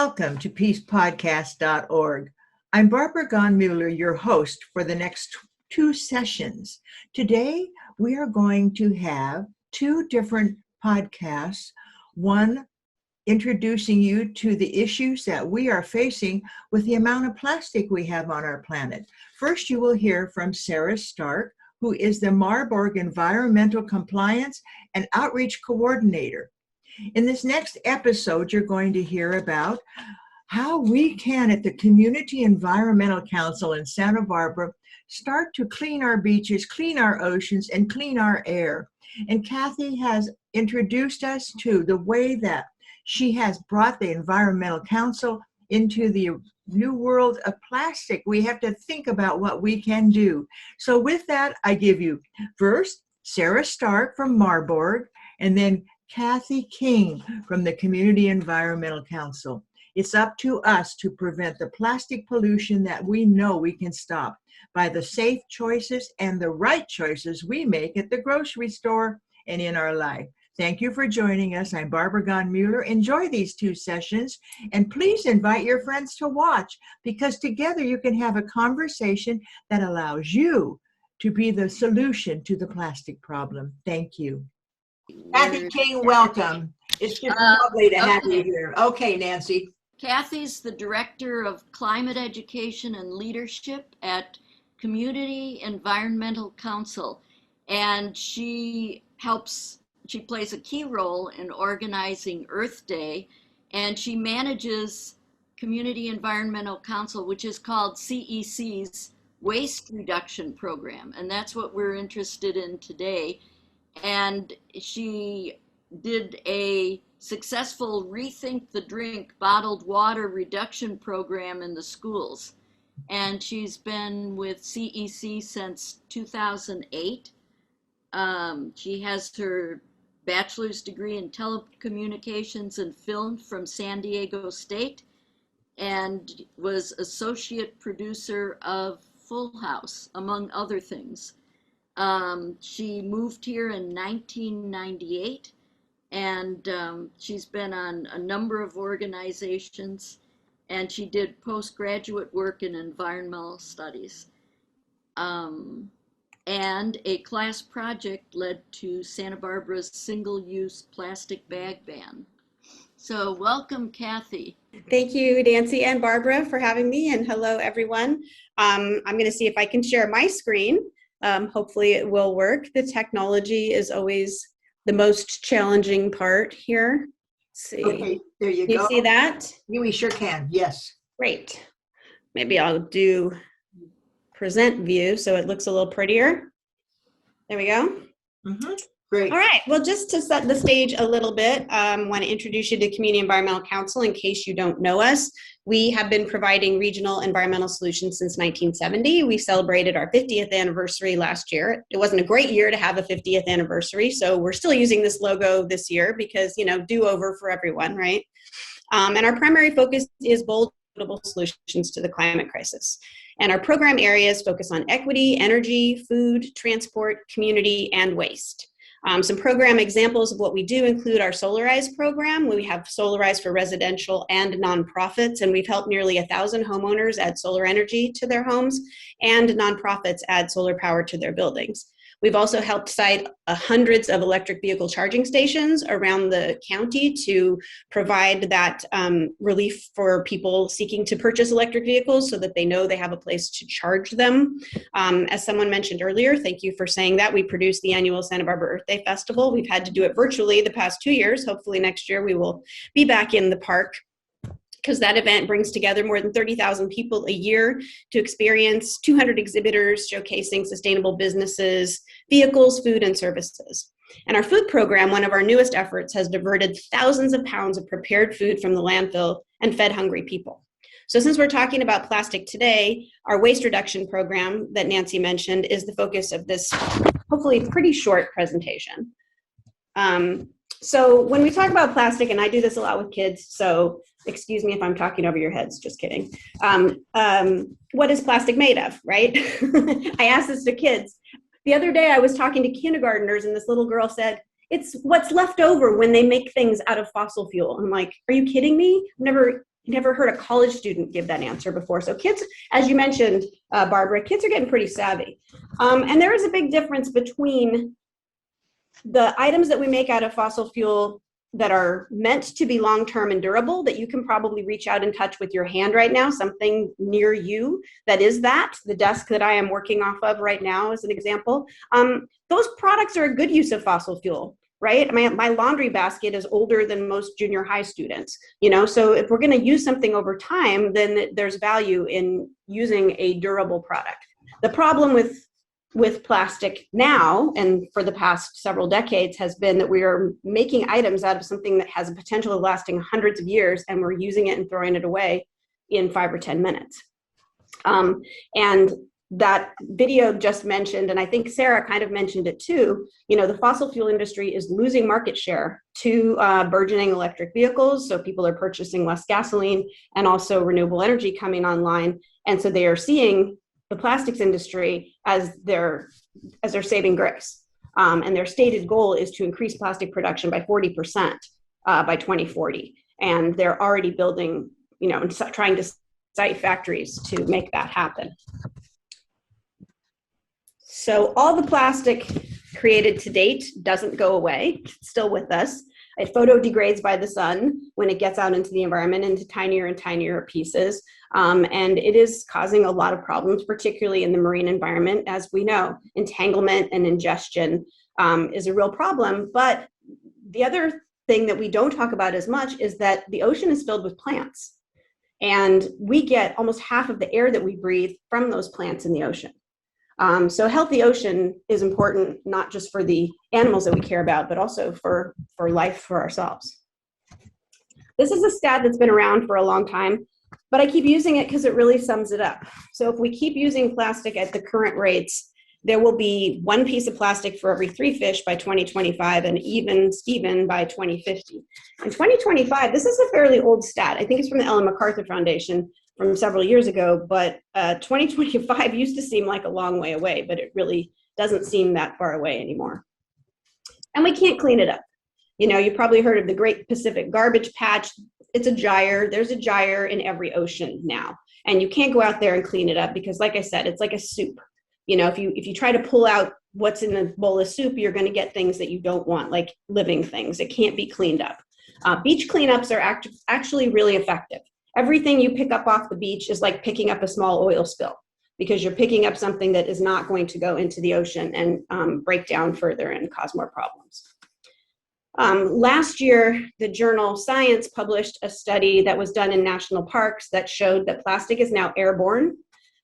Welcome to peacepodcast.org. I'm Barbara Gahn-Mueller, your host for the next two sessions. Today, we are going to have two different podcasts, one introducing you to the issues that we are facing with the amount of plastic we have on our planet. First, you will hear from Sarah Stark, who is the Marburg Environmental Compliance and Outreach Coordinator. In this next episode, you're going to hear about how we can, at the Community Environmental Council in Santa Barbara, start to clean our beaches, clean our oceans, and clean our air. And Kathi has introduced us to the way that she has brought the Environmental Council into the new world of plastic. We have to think about what we can do. So with that, I give you first Sarah Stark from Marburg, and then Kathi King from the Community Environmental Council. It's up to us to prevent the plastic pollution that we know we can stop by the safe choices and the right choices we make at the grocery store and in our life. Thank you for joining us. I'm Barbara Gahn-Mueller. Enjoy these two sessions, and please invite your friends to watch, because together you can have a conversation that allows you to be the solution to the plastic problem. Thank you. Kathi King, welcome. It's just lovely to have you here. Okay, Nancy. Kathy's the Director of Climate Education and Leadership at Community Environmental Council, and she plays a key role in organizing Earth Day, and she manages Community Environmental Council, which is called CEC's Waste Reduction Program, and that's what we're interested in today. And she did a successful Rethink the Drink bottled water reduction program in the schools. And she's been with CEC since 2008. She has her bachelor's degree in telecommunications and film from San Diego State, and was associate producer of Full House, among other things. She moved here in 1998, and she's been on a number of organizations, and she did postgraduate work in environmental studies. And a class project led to Santa Barbara's single-use plastic bag ban. So welcome, Kathi. Thank you, Nancy and Barbara, for having me, and hello, everyone. I'm going to see if I can share my screen. Hopefully it will work. The technology is always the most challenging part here. Let's see. Okay, there you go. You see that? We sure can, yes. Great. Maybe I'll do present view so it looks a little prettier. There we go. Mm-hmm. Great. All right, well, just to set the stage a little bit, I want to introduce you to Community Environmental Council in case you don't know us. We have been providing regional environmental solutions since 1970. We celebrated our 50th anniversary last year. It wasn't a great year to have a 50th anniversary, so we're still using this logo this year because, you know, do-over for everyone, right? And our primary focus is bold, equitable solutions to the climate crisis. And our program areas focus on equity, energy, food, transport, community, and waste. Some program examples of what we do include our Solarize program. We have Solarize for residential and nonprofits, and we've helped nearly 1,000 homeowners add solar energy to their homes, and nonprofits add solar power to their buildings. We've also helped site hundreds of electric vehicle charging stations around the county to provide that relief for people seeking to purchase electric vehicles so that they know they have a place to charge them. As someone mentioned earlier, thank you for saying that, we produce the annual Santa Barbara Earth Day Festival. We've had to do it virtually the past 2 years. Hopefully next year we will be back in the park, because that event brings together more than 30,000 people a year to experience 200 exhibitors showcasing sustainable businesses, vehicles, food, and services. And our food program, one of our newest efforts, has diverted thousands of pounds of prepared food from the landfill and fed hungry people. So since we're talking about plastic today, our waste reduction program that Nancy mentioned is the focus of this hopefully pretty short presentation. So when we talk about plastic, and I do this a lot with kids, so excuse me if I'm talking over your heads, just kidding. What is plastic made of, right? I asked this to kids. The other day I was talking to kindergartners and this little girl said, it's what's left over when they make things out of fossil fuel. I'm like, are you kidding me? I've never You never heard a college student give that answer before. So kids, as you mentioned, Barbara, kids are getting pretty savvy. And there is a big difference between the items that we make out of fossil fuel that are meant to be long-term and durable, that you can probably reach out and touch with your hand right now, something near you that is that. The desk that I am working off of right now is an example. Those products are a good use of fossil fuel, right? My laundry basket is older than most junior high students, so if we're going to use something over time, then there's value in using a durable product. The problem with plastic now and for the past several decades has been that we are making items out of something that has a potential of lasting hundreds of years, and we're using it and throwing it away in 5 or 10 minutes. And that video just mentioned, and I think Sarah kind of mentioned it too, the fossil fuel industry is losing market share to burgeoning electric vehicles. So people are purchasing less gasoline, and also renewable energy coming online. And so they are seeing the plastics industry as their saving grace. And their stated goal is to increase plastic production by 40% by 2040. And they're already building, and trying to site factories to make that happen. So all the plastic created to date doesn't go away, it's still with us. It photodegrades by the sun when it gets out into the environment into tinier and tinier pieces. And it is causing a lot of problems, particularly in the marine environment. As we know, entanglement and ingestion is a real problem. But the other thing that we don't talk about as much is that the ocean is filled with plants. And we get almost half of the air that we breathe from those plants in the ocean. So a healthy ocean is important, not just for the animals that we care about, but also for life for ourselves. This is a stat that's been around for a long time, but I keep using it because it really sums it up. So if we keep using plastic at the current rates, there will be 1 piece of plastic for every 3 fish by 2025, and even Steven by 2050. In 2025, this is a fairly old stat. I think it's from the Ellen MacArthur Foundation from several years ago, but 2025 used to seem like a long way away, but it really doesn't seem that far away anymore. And we can't clean it up. You probably heard of the Great Pacific Garbage Patch. It's a gyre. There's a gyre in every ocean now. And you can't go out there and clean it up because, like I said, it's like a soup. If you try to pull out what's in the bowl of soup, you're going to get things that you don't want, like living things. It can't be cleaned up. Beach cleanups are actually really effective. Everything you pick up off the beach is like picking up a small oil spill, because you're picking up something that is not going to go into the ocean and break down further and cause more problems. Last year, the journal Science published a study that was done in national parks that showed that plastic is now airborne.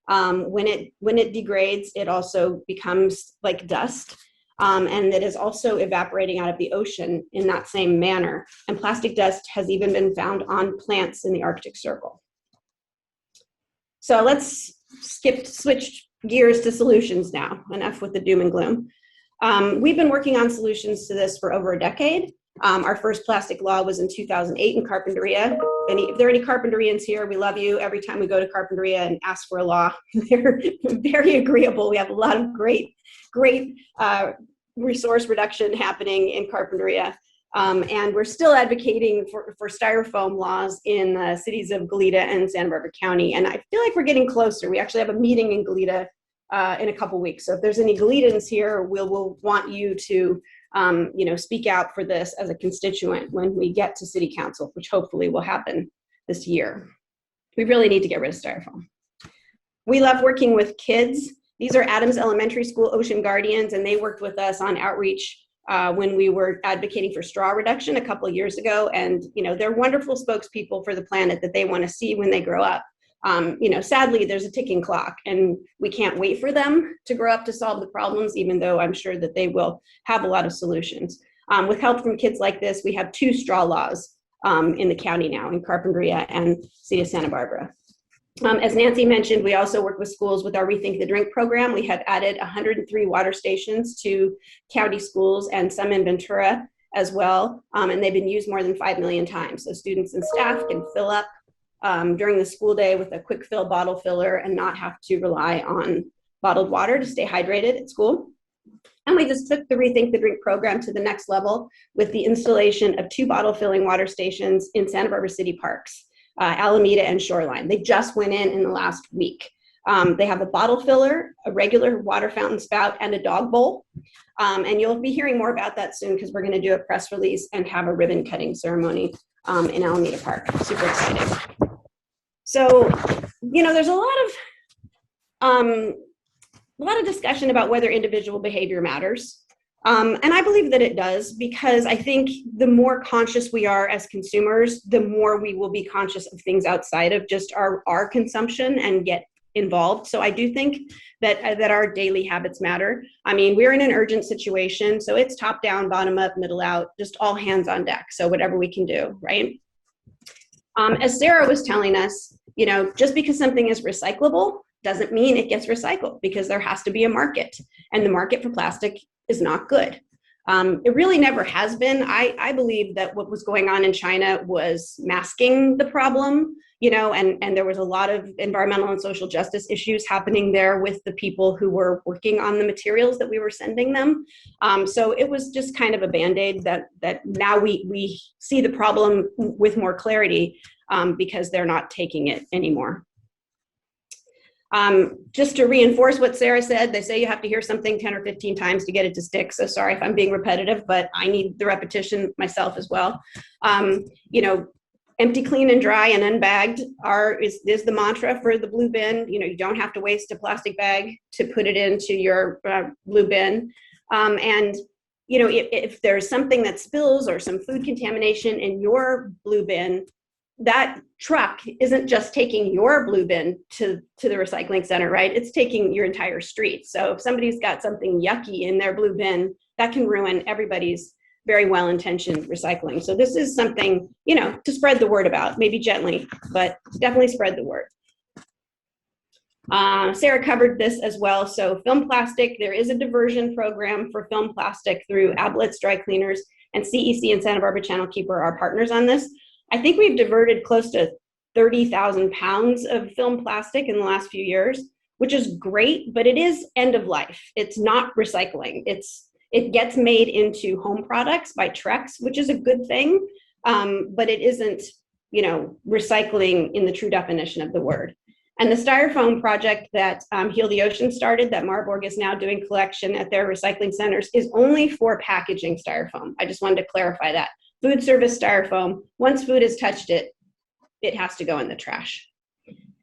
When it degrades, it also becomes like dust. And that is also evaporating out of the ocean in that same manner. And plastic dust has even been found on plants in the Arctic Circle. So let's switch gears to solutions now. Enough with the doom and gloom. We've been working on solutions to this for over a decade. Our first plastic law was in 2008 in Carpinteria. If there are any Carpinterians here, we love you. Every time we go to Carpinteria and ask for a law, they're very agreeable. We have a lot of great resource reduction happening in Carpinteria. And we're still advocating for styrofoam laws in the cities of Goleta and Santa Barbara County. And I feel like we're getting closer. We actually have a meeting in Goleta in a couple weeks. So if there's any Goletans here, we'll want you to speak out for this as a constituent when we get to city council, which hopefully will happen this year. We really need to get rid of styrofoam. We love working with kids. These are Adams Elementary School Ocean Guardians, and they worked with us on outreach when we were advocating for straw reduction a couple of years ago. And, they're wonderful spokespeople for the planet that they want to see when they grow up. Sadly, there's a ticking clock, and we can't wait for them to grow up to solve the problems, even though I'm sure that they will have a lot of solutions. With help from kids like this, we have 2 straw laws in the county now, in Carpinteria and City of Santa Barbara. As Nancy mentioned, we also work with schools with our Rethink the Drink program. We have added 103 water stations to county schools and some in Ventura as well, and they've been used more than 5 million times. So students and staff can fill up during the school day with a quick fill bottle filler and not have to rely on bottled water to stay hydrated at school. And we just took the Rethink the Drink program to the next level with the installation of 2 bottle filling water stations in Santa Barbara city parks. Alameda and Shoreline. They just went in the last week. They have a bottle filler, a regular water fountain spout, and a dog bowl. And you'll be hearing more about that soon because we're going to do a press release and have a ribbon cutting ceremony in Alameda Park. Super exciting. So, there's a lot of discussion about whether individual behavior matters. And I believe that it does, because I think the more conscious we are as consumers, the more we will be conscious of things outside of just our consumption and get involved. So I do think that our daily habits matter. I mean, we're in an urgent situation, so it's top down, bottom up, middle out, just all hands on deck. So whatever we can do, right? As Sarah was telling us, just because something is recyclable doesn't mean it gets recycled, because there has to be a market, and the market for plastic is not good. It really never has been. I believe that what was going on in China was masking the problem, and there was a lot of environmental and social justice issues happening there with the people who were working on the materials that we were sending them. So it was just kind of a Band-Aid that now we see the problem with more clarity because they're not taking it anymore. Just to reinforce what Sarah said, they say you have to hear something 10 or 15 times to get it to stick. So sorry if I'm being repetitive, but I need the repetition myself as well. Empty, clean, and dry and unbagged is the mantra for the blue bin. You don't have to waste a plastic bag to put it into your blue bin. If there's something that spills or some food contamination in your blue bin, that truck isn't just taking your blue bin to the recycling center, right? It's taking your entire street. So if somebody's got something yucky in their blue bin, that can ruin everybody's very well-intentioned recycling. So this is something, to spread the word about, maybe gently, but definitely spread the word. Sarah covered this as well. So film plastic, there is a diversion program for film plastic through Ablets Dry Cleaners, and CEC and Santa Barbara Channel Keeper are partners on this. I think we've diverted close to 30,000 pounds of film plastic in the last few years, which is great, but it is end of life. It's not recycling. It gets made into home products by Trex, which is a good thing, but it isn't, recycling in the true definition of the word. And the styrofoam project that Heal the Ocean started, that Marburg is now doing collection at their recycling centers, is only for packaging styrofoam. I just wanted to clarify that. Food service styrofoam, once food has touched it, it has to go in the trash.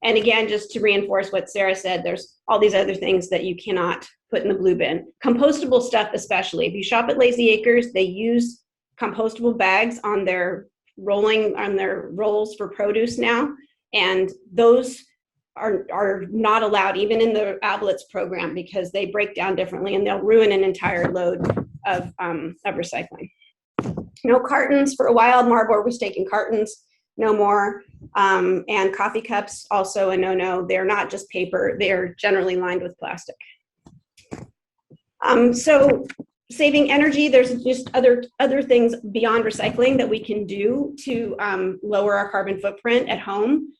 And again, just to reinforce what Sarah said, there's all these other things that you cannot put in the blue bin. Compostable stuff especially. If you shop at Lazy Acres, they use compostable bags on their rolls for produce now. And those are not allowed even in the Ablets program because they break down differently and they'll ruin an entire load of recycling. No cartons. For a while, Marburg was taking cartons, no more. And coffee cups, also a no-no. They're not just paper, they're generally lined with plastic. So saving energy, there's just other things beyond recycling that we can do to lower our carbon footprint at home.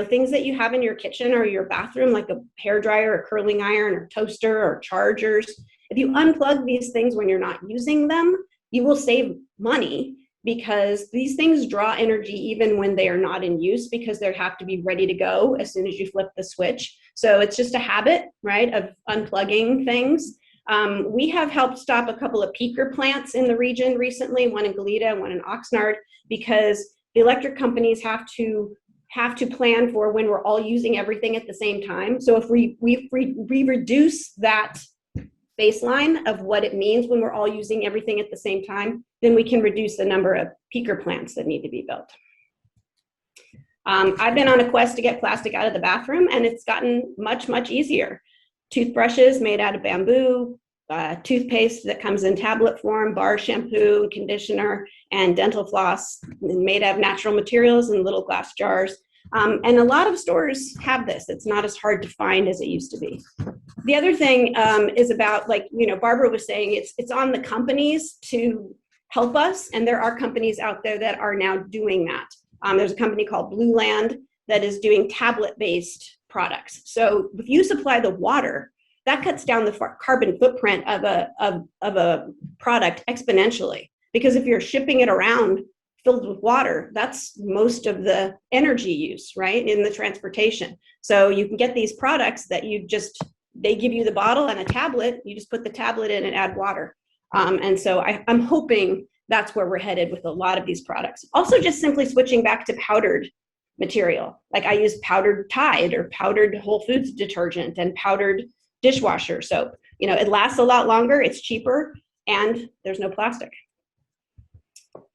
Things that you have in your kitchen or your bathroom, like a hairdryer, a curling iron, or toaster, or chargers. If you unplug these things when you're not using them, you will save money because these things draw energy even when they are not in use because they have to be ready to go as soon as you flip the switch. So it's just a habit, right, of unplugging things. We have helped stop a couple of peaker plants in the region recently, one in Goleta and one in Oxnard, because the electric companies have to plan for when we're all using everything at the same time. So if we reduce that baseline of what it means when we're all using everything at the same time, then we can reduce the number of peaker plants that need to be built. I've been on a quest to get plastic out of the bathroom, and it's gotten much, much easier. Toothbrushes made out of bamboo, toothpaste that comes in tablet form, bar shampoo, conditioner, and dental floss made out of natural materials in little glass jars. And a lot of stores have this. It's not as hard to find as it used to be. The other thing is about, like, Barbara was saying, it's on the companies to help us. And there are companies out there that are now doing that. There's a company called Blue Land that is doing tablet-based products. So if you supply the water, that cuts down the carbon footprint of a product exponentially. Because if you're shipping it around filled with water. That's most of the energy use, right, in the transportation. So you can get these products that they give you the bottle and a tablet, you just put the tablet in and add water. And so I'm hoping that's where we're headed with a lot of these products. Also, just simply switching back to powdered material. Like I use powdered Tide or powdered Whole Foods detergent and powdered dishwasher soap. It lasts a lot longer, it's cheaper, and there's no plastic.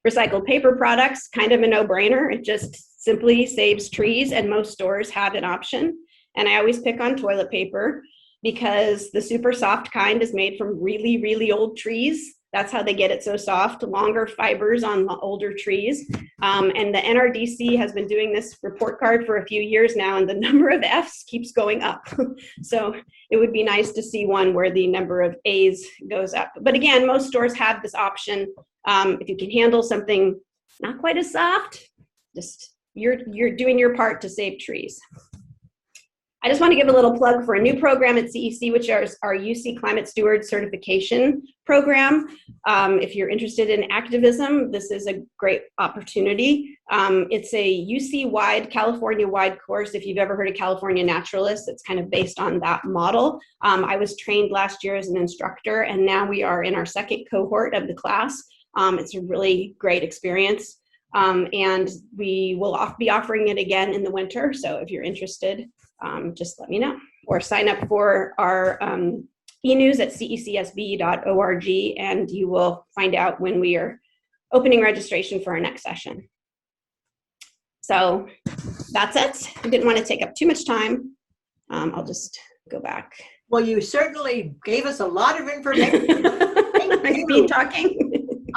Recycled paper products, kind of a no-brainer. It just simply saves trees, and most stores have an option. And I always pick on toilet paper because the super soft kind is made from really, really old trees. That's how they get it so soft, longer fibers on the older trees. And the NRDC has been doing this report card for a few years now, and the number of Fs keeps going up. So it would be nice to see one where the number of As goes up. But again, most stores have this option. If you can handle something not quite as soft, just you're doing your part to save trees. I just want to give a little plug for a new program at CEC, which is our UC Climate Steward Certification Program. If you're interested in activism, this is a great opportunity. It's a UC-wide, California-wide course. If you've ever heard of California Naturalists, it's kind of based on that model. I was trained last year as an instructor, and now we are in our second cohort of the class. It's a really great experience. And we will be offering it again in the winter. So if you're interested, just let me know, or sign up for our e-news at cecsb.org, and you will find out when we are opening registration for our next session. So that's it. I didn't want to take up too much time. I'll just go back. Well, you certainly gave us a lot of information. I've been talking.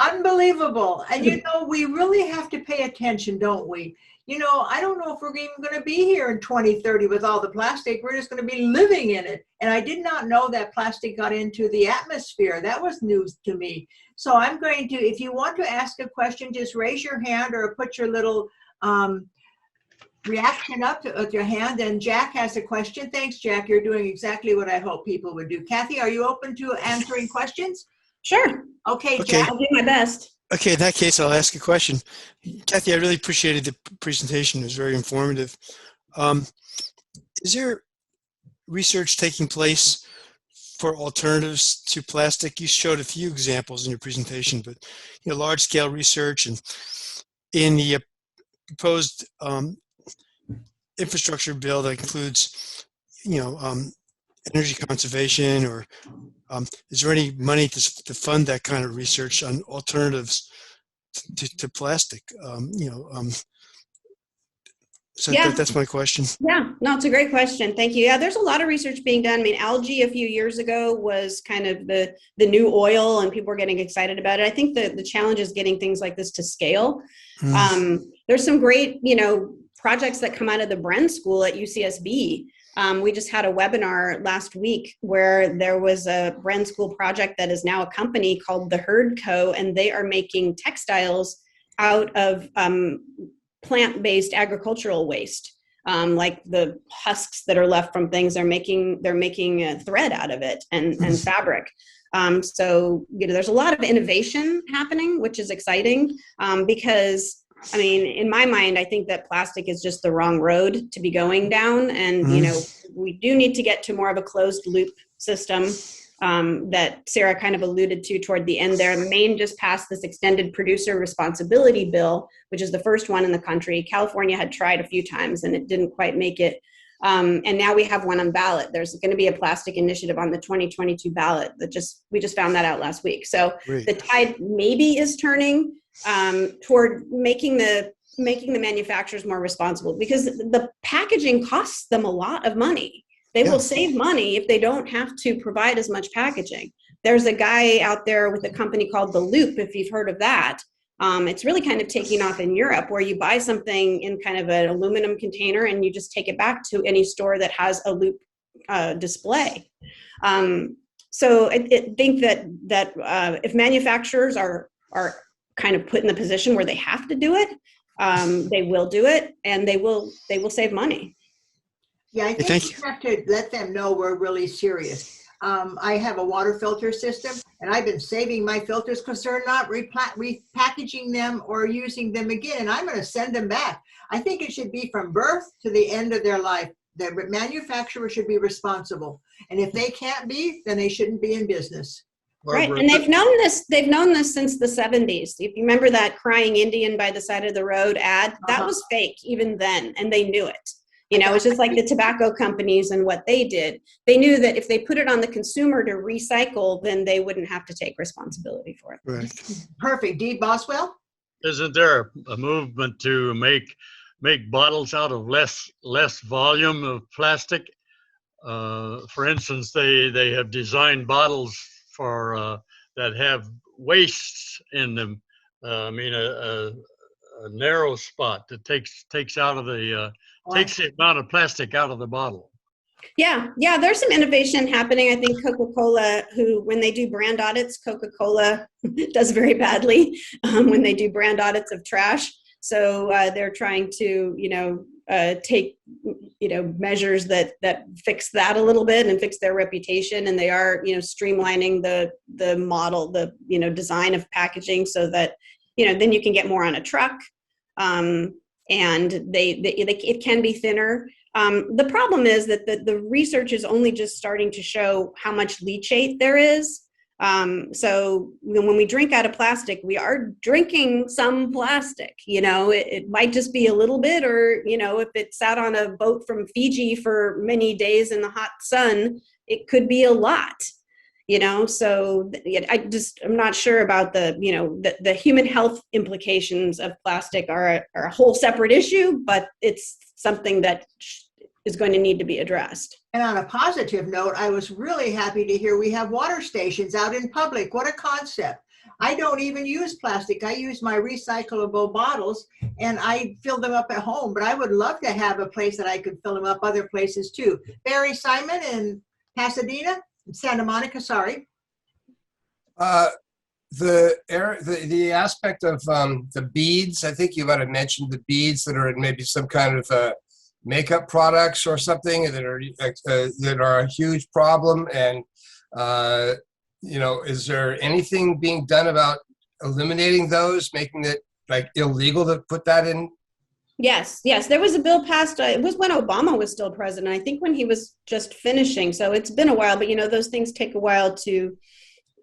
Unbelievable. And we really have to pay attention, don't we? I don't know if we're even going to be here in 2030 with all the plastic. We're just going to be living in it. And I did not know that plastic got into the atmosphere. That was news to me. So I'm going to, if you want to ask a question, just raise your hand or put your little reaction up with your hand. And Jack has a question. Thanks, Jack. You're doing exactly what I hope people would do. Kathi, are you open to answering questions? Sure. Okay, Okay. Jack. I'll do my best. Okay, in that case, I'll ask a question. Kathi, I really appreciated the presentation. It was very informative. Is there research taking place for alternatives to plastic? You showed a few examples in your presentation, but large-scale research, and in the proposed infrastructure bill that includes, energy conservation, or is there any money to fund that kind of research on alternatives to plastic? So Yeah. that's my question. Yeah, no, it's a great question. Thank you. Yeah, there's a lot of research being done. I mean, algae a few years ago was kind of the new oil, and people were getting excited about it. I think the challenge is getting things like this to scale. There's some great, projects that come out of the Bren School at UCSB. We just had a webinar last week where there was a Bren School project that is now a company called The Herd Co., and they are making textiles out of plant-based agricultural waste, like the husks that are left from things. They're making a thread out of it and fabric. So there's a lot of innovation happening, which is exciting because, I mean, in my mind, I think that plastic is just the wrong road to be going down. And, we do need to get to more of a closed loop system that Sarah kind of alluded to toward the end there. Maine just passed this extended producer responsibility bill, which is the first one in the country. California had tried a few times and it didn't quite make it. And now we have one on ballot. There's going to be a plastic initiative on the 2022 ballot we just found that out last week. So Great. The tide maybe is turning toward making the manufacturers more responsible, because the packaging costs them a lot of money. They will save money if they don't have to provide as much packaging. There's a guy out there with a company called The Loop, if you've heard of that. It's really kind of taking off in Europe, where you buy something in kind of an aluminum container and you just take it back to any store that has a Loop display. So I think that if manufacturers are kind of put in the position where they have to do it, they will do it, and they will save money. Yeah, I think we have to let them know we're really serious. I have a water filter system, and I've been saving my filters because they're not repackaging them or using them again, and I'm going to send them back. I think it should be from birth to the end of their life. The manufacturer should be responsible, and if they can't be, then they shouldn't be in business. Right, and they've known this. They've known this since the 70s. If you remember that crying Indian by the side of the road ad, that was fake even then, and they knew it. You know, it's just like the tobacco companies and what they did. They knew that if they put it on the consumer to recycle, then they wouldn't have to take responsibility for it. Right. Perfect. Dee Boswell? Isn't there a movement to make bottles out of less volume of plastic? For instance, they have designed bottles for that have wastes in them. I mean, a narrow spot that takes out of the takes the amount of plastic out of the bottle. Yeah, there's some innovation happening. I think Coca-Cola, when they do brand audits, Coca-Cola does very badly when they do brand audits of trash. So they're trying to, take, measures that fix that a little bit and fix their reputation. And they are, streamlining the model, the, design of packaging so that, then you can get more on a truck. And it can be thinner. The problem is that the research is only just starting to show how much leachate there is. So when we drink out of plastic, we are drinking some plastic. It might just be a little bit, or if it sat on a boat from Fiji for many days in the hot sun, it could be a lot. So I'm not sure about the human health implications of plastic are a whole separate issue, but it's something that is going to need to be addressed. And on a positive note, I was really happy to hear we have water stations out in public. What a concept. I don't even use plastic. I use my recyclable bottles and I fill them up at home, but I would love to have a place that I could fill them up other places too. Barry Simon in Pasadena? Santa Monica, sorry. The aspect of the beads, I think you might have mentioned the beads that are in maybe some kind of makeup products or something that are a huge problem. And is there anything being done about eliminating those, making it like illegal to put that in? Yes. There was a bill passed. It was when Obama was still president. I think when he was just finishing. So it's been a while, but those things take a while to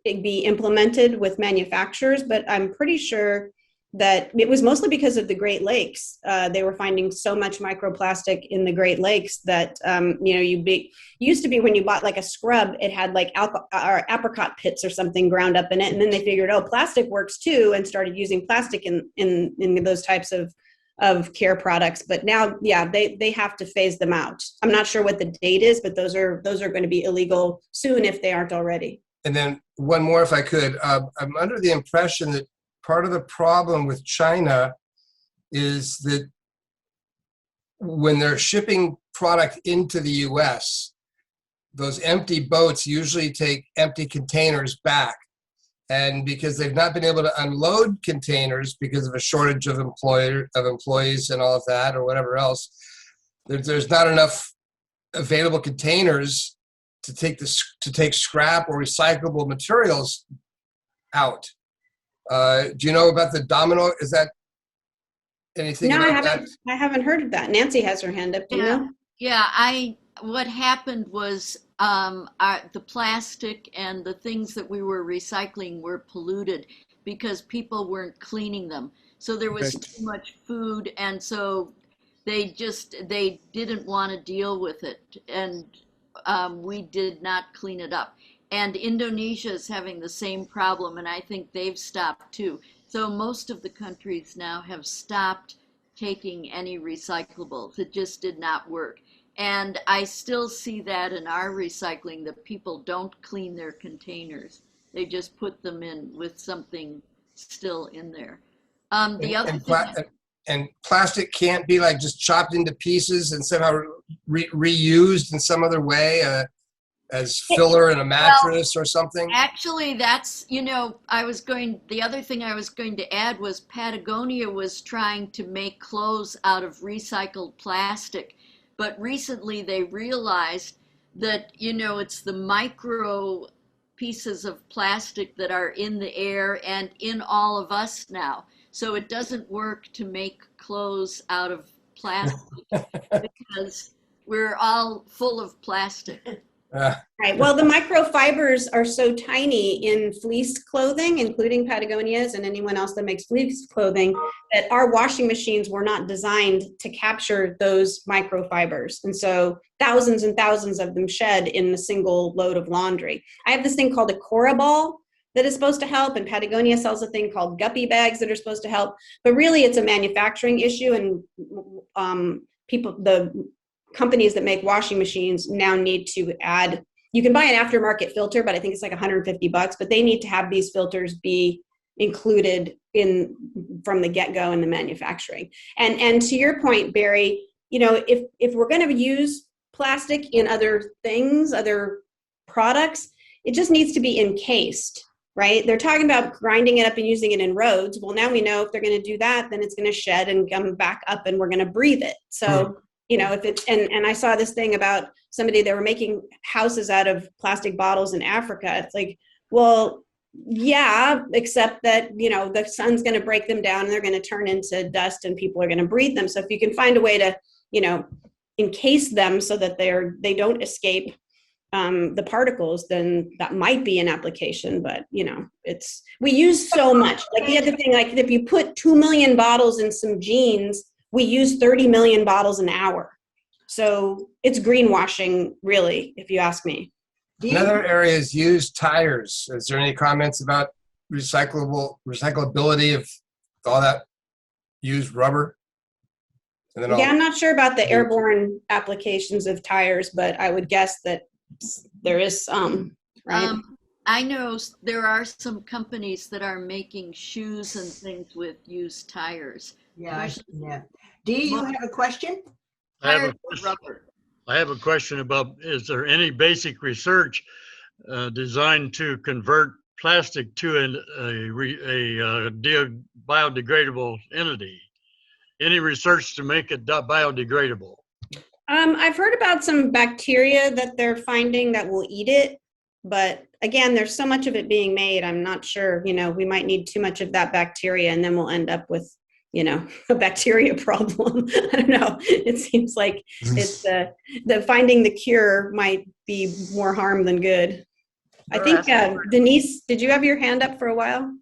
be implemented with manufacturers. But I'm pretty sure that it was mostly because of the Great Lakes. They were finding so much microplastic in the Great Lakes that, used to be when you bought like a scrub, it had like apricot pits or something ground up in it. And then they figured, plastic works too, and started using plastic in those types of care products. But now, they have to phase them out. I'm not sure what the date is, but those are going to be illegal soon if they aren't already. And then one more, if I could. I'm under the impression that part of the problem with China is that when they're shipping product into the US, those empty boats usually take empty containers back. And because they've not been able to unload containers because of a shortage of employees and all of that or whatever else, there's not enough available containers to take scrap or recyclable materials out. Do you know about the domino? Is that anything? No, about I haven't heard of that. Nancy has her hand up. Do you know? Yeah, what happened was the plastic and the things that we were recycling were polluted because people weren't cleaning them. So there was too much food, and so they didn't want to deal with it, and we did not clean it up. And Indonesia is having the same problem, and I think they've stopped too. So most of the countries now have stopped taking any recyclables. It just did not work. And I still see that in our recycling, that people don't clean their containers. They just put them in with something still in there. And plastic can't be like just chopped into pieces and somehow reused in some other way as filler in a mattress or something? Actually, that's, the other thing I was going to add was Patagonia was trying to make clothes out of recycled plastic. But recently they realized that, you know, it's the micro pieces of plastic that are in the air and in all of us now. So it doesn't work to make clothes out of plastic because we're all full of plastic. Right. Well, the microfibers are so tiny in fleece clothing, including Patagonia's and anyone else that makes fleece clothing, that our washing machines were not designed to capture those microfibers. And so thousands and thousands of them shed in a single load of laundry. I have this thing called a Cora ball that is supposed to help, and Patagonia sells a thing called guppy bags that are supposed to help. But really, it's a manufacturing issue, and the companies that make washing machines now need to add, you can buy an aftermarket filter, but I think it's like $150, but they need to have these filters be included in from the get-go in the manufacturing. And to your point, Barry, you know, if we're going to use plastic in other things, other products, it just needs to be encased, right? They're talking about grinding it up and using it in roads. Well, now we know if they're going to do that, then it's going to shed and come back up and we're going to breathe it. So you know, if it's, and I saw this thing about somebody that were making houses out of plastic bottles in Africa. It's like, well, yeah, except that, you know, the sun's going to break them down and they're going to turn into dust and people are going to breathe them. So if you can find a way to, you know, encase them so that they don't escape the particles, then that might be an application. But, you know, we use so much. Like the other thing, like if you put 2 million bottles in some jeans, we use 30 million bottles an hour. So it's greenwashing, really, if you ask me. Another area is used tires. Is there any comments about recyclability of all that used rubber? And then Yeah, I'm not sure about the airborne applications of tires, but I would guess that there is some, right? I know there are some companies that are making shoes and things with used tires. Yeah, yeah. Dee, you have a question? I have a question about, is there any basic research designed to convert plastic to a biodegradable entity? Any research to make it biodegradable? I've heard about some bacteria that they're finding that will eat it, but again, there's so much of it being made, I'm not sure, you know, we might need too much of that bacteria and then we'll end up with, you know, a bacteria problem. I don't know. It seems like it's the finding the cure might be more harm than good. I think, Denise, did you have your hand up for a while?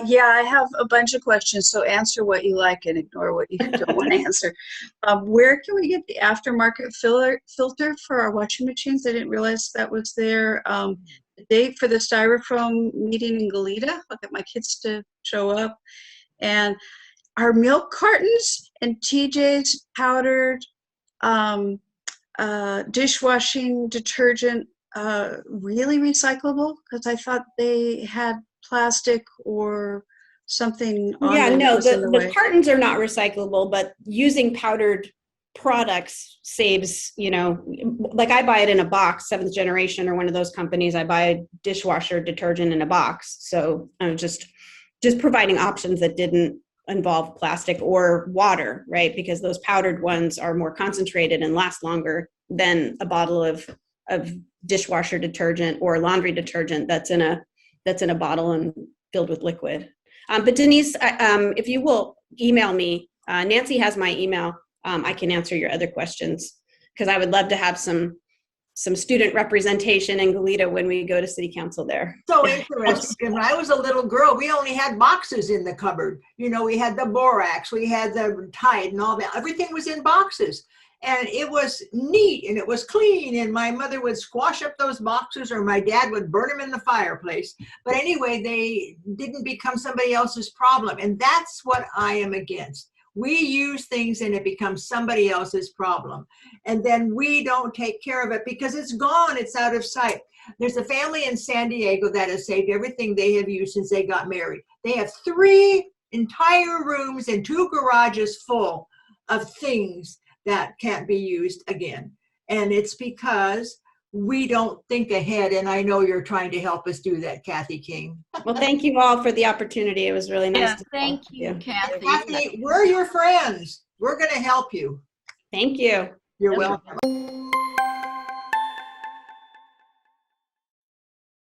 Yeah, I have a bunch of questions, so answer what you like and ignore what you don't want to answer. Where can we get the aftermarket filter for our washing machines? I didn't realize that was there. The date for the styrofoam meeting in Goleta. I'll get my kids to show up. And are milk cartons and TJ's powdered dishwashing detergent really recyclable? Because I thought they had plastic or something on Yeah, them no, that was in the way. cartons are not recyclable, but using powdered products saves, you know, like I buy it in a box, 7th Generation or one of those companies. I buy a dishwasher detergent in a box. So I'm just providing options that didn't involve plastic or water, right? Because those powdered ones are more concentrated and last longer than a bottle of dishwasher detergent or laundry detergent that's in a bottle and filled with liquid. But Denise, if you will email me, Nancy has my email. I can answer your other questions because I would love to have some student representation in Goleta when we go to City Council there. So interesting. When I was a little girl, we only had boxes in the cupboard. You know, we had the borax, we had the Tide and all that. Everything was in boxes. And it was neat and it was clean. And my mother would squash up those boxes or my dad would burn them in the fireplace. But anyway, they didn't become somebody else's problem. And that's what I am against. We use things and it becomes somebody else's problem. And then we don't take care of it because it's gone. It's out of sight. There's a family in San Diego that has saved everything they have used since they got married. They have 3 entire rooms and 2 garages full of things that can't be used again. And it's because we don't think ahead. And I know you're trying to help us do that, Kathi King. Well, thank you all for the opportunity. It was really nice. Yeah, to thank talk to you, Kathi. Kathi, we're your friends. We're going to help you. Thank you. You're welcome.